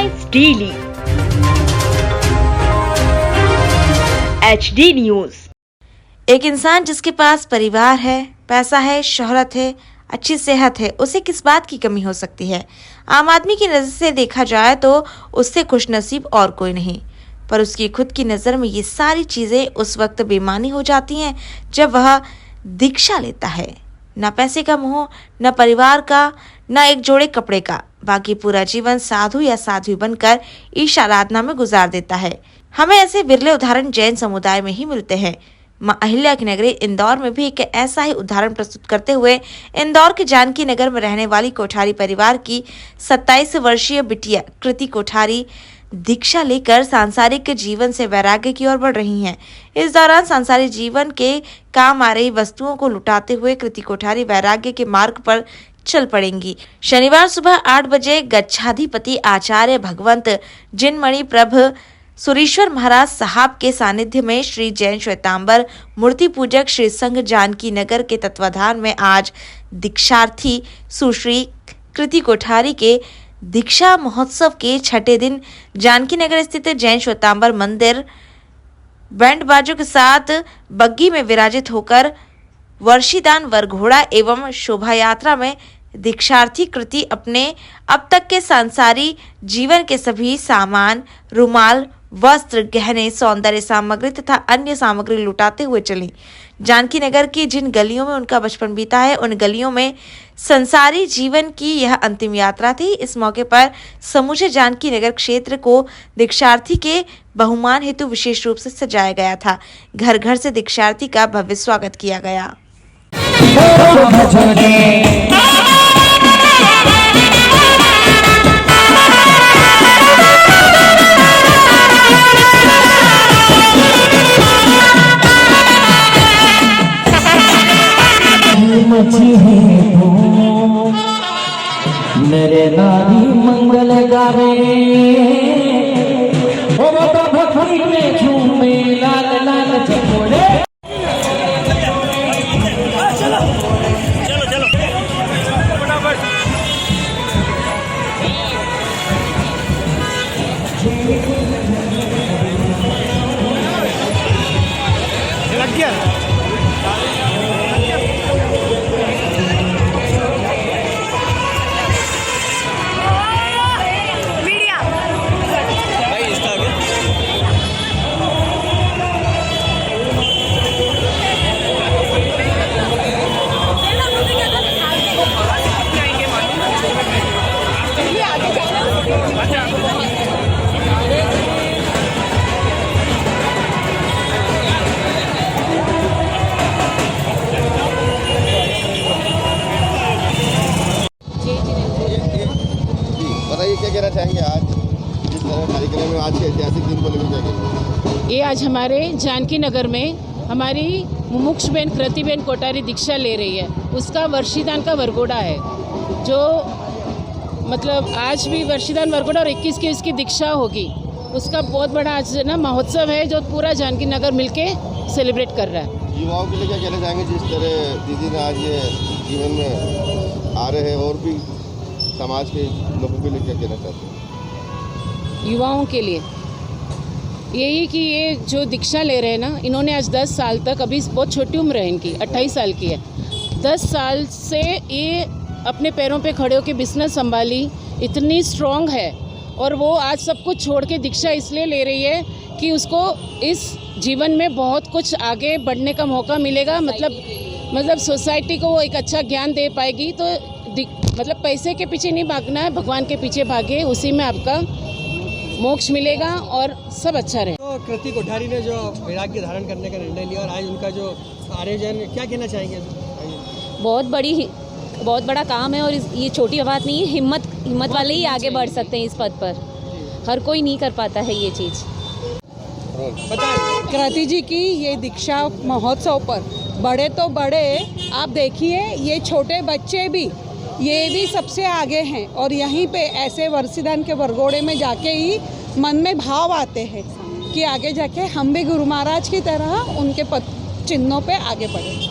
Headlines daily HD news. एक इंसान जिसके पास परिवार है, पैसा है, शोहरत है, अच्छी सेहत है, उसे किस बात की कमी हो सकती है। आम आदमी की नजर से देखा जाए तो उससे खुशनसीब और कोई नहीं, पर उसकी खुद की नजर में ये सारी चीजें उस वक्त बेमानी हो जाती हैं जब वह दीक्षा लेता है। न पैसे का मोह, न परिवार का, न एक जोड़े कपड़े का, बाकी पूरा जीवन साधु या साध्वी बनकर ईश आराधना में गुजार देता है। हमें ऐसे विरले उदाहरण जैन समुदाय में ही मिलते हैं। मां अहिल्या की नगरी इंदौर में भी एक ऐसा ही उदाहरण प्रस्तुत करते हुए इंदौर के जानकी नगर में रहने वाली कोठारी परिवार की 27 वर्षीय बिटिया कृति कोठारी दीक्षा लेकर सांसारिक जीवन से वैराग्य की ओर बढ़ रही हैं। इस दौरान सांसारिक जीवन के काम आ रही वस्तुओं को लुटाते हुए कृति कोठारी वैराग्य के मार्ग पर चल पड़ेंगी। शनिवार सुबह 8 बजे गच्छाधिपति आचार्य भगवंत जिनमणि प्रभ सुरेश्वर महाराज साहब के सानिध्य में श्री जैन श्वेतांबर मूर्ति पूजक श्री संघ जानकी नगर के तत्वाधान में आज दीक्षार्थी सुश्री कृति कोठारी के दीक्षा महोत्सव के छठे दिन जानकी नगर स्थित जैन श्वेतांबर मंदिर बैंड बाजों के साथ बग्गी में विराजित होकर वर्षीदान वरघोड़ा एवं शोभा यात्रा में दीक्षार्थी कृति अपने अब तक के सांसारी जीवन के सभी सामान, रुमाल, वस्त्र, गहने, सौंदर्य सामग्री तथा अन्य सामग्री लुटाते हुए चली। जानकी नगर की जिन गलियों में उनका बचपन बीता है, उन गलियों में संसारी जीवन की यह अंतिम यात्रा थी। इस मौके पर समूचे जानकी नगर क्षेत्र को दीक्षार्थी के बहुमान हेतु विशेष रूप से सजाया गया था। घर घर से दीक्षार्थी का भव्य स्वागत किया गया। मेरे नारी मंगल गावे ओ तो भक्ति में झूमे लाल लाल चकोड़े। लग गया क्या कहना चाहेंगे आज जिस तरह कार्यक्रम में आज के ऐतिहासिक दिन को लेकर क्या कहेंगे? ये आज हमारे जानकी नगर में हमारी मुमुक्षबेन कृतिबेन कोठारी दीक्षा ले रही है। उसका वर्षीदान का वरघोड़ा है, जो मतलब आज भी वर्षीदान वरघोड़ा और 21 की उसकी दीक्षा होगी। उसका बहुत बड़ा आज ना महोत्सव है जो पूरा जानकी नगर मिलके सेलिब्रेट कर रहा है। युवाओं के लिए क्या कहना चाहेंगे जिस तरह दीदी ने आज ये जीवन में आ रहे हैं, और भी समाज के लोगों के लिए क्या कहना चाहते हैं? युवाओं के लिए यही कि ये जो दीक्षा ले रहे हैं ना, इन्होंने आज 10 साल तक, अभी बहुत छोटी उम्र है इनकी, 28 साल की है, 10 साल से ये अपने पैरों पे खड़े होकर बिजनेस संभाली, इतनी स्ट्रॉन्ग है। और वो आज सब कुछ छोड़ के दीक्षा इसलिए ले रही है कि उसको इस जीवन में बहुत कुछ आगे बढ़ने का मौका मिलेगा। मतलब सोसाइटी को वो एक अच्छा ज्ञान दे पाएगी। तो मतलब पैसे के पीछे नहीं भागना है, भगवान के पीछे भागे, उसी में आपका मोक्ष मिलेगा और सब अच्छा रहे। तो कृति कोठारी ने जो वैराग्य धारण करने का निर्णय लिया और आज उनका जो आयोजन, क्या कहना चाहेंगे? बहुत बड़ा काम है और ये छोटी बात नहीं है। हिम्मत वाले ही आगे बढ़ सकते हैं इस पद पर, हर कोई नहीं कर पाता है ये चीज़। कृति जी की ये दीक्षा महोत्सव पर बड़े तो बड़े, आप देखिए ये छोटे बच्चे भी, ये भी सबसे आगे हैं। और यहीं पे ऐसे वर्षीदान के वरघोड़े में जाके ही मन में भाव आते हैं कि आगे जाके हम भी गुरु महाराज की तरह उनके चिन्हों पे आगे बढ़े।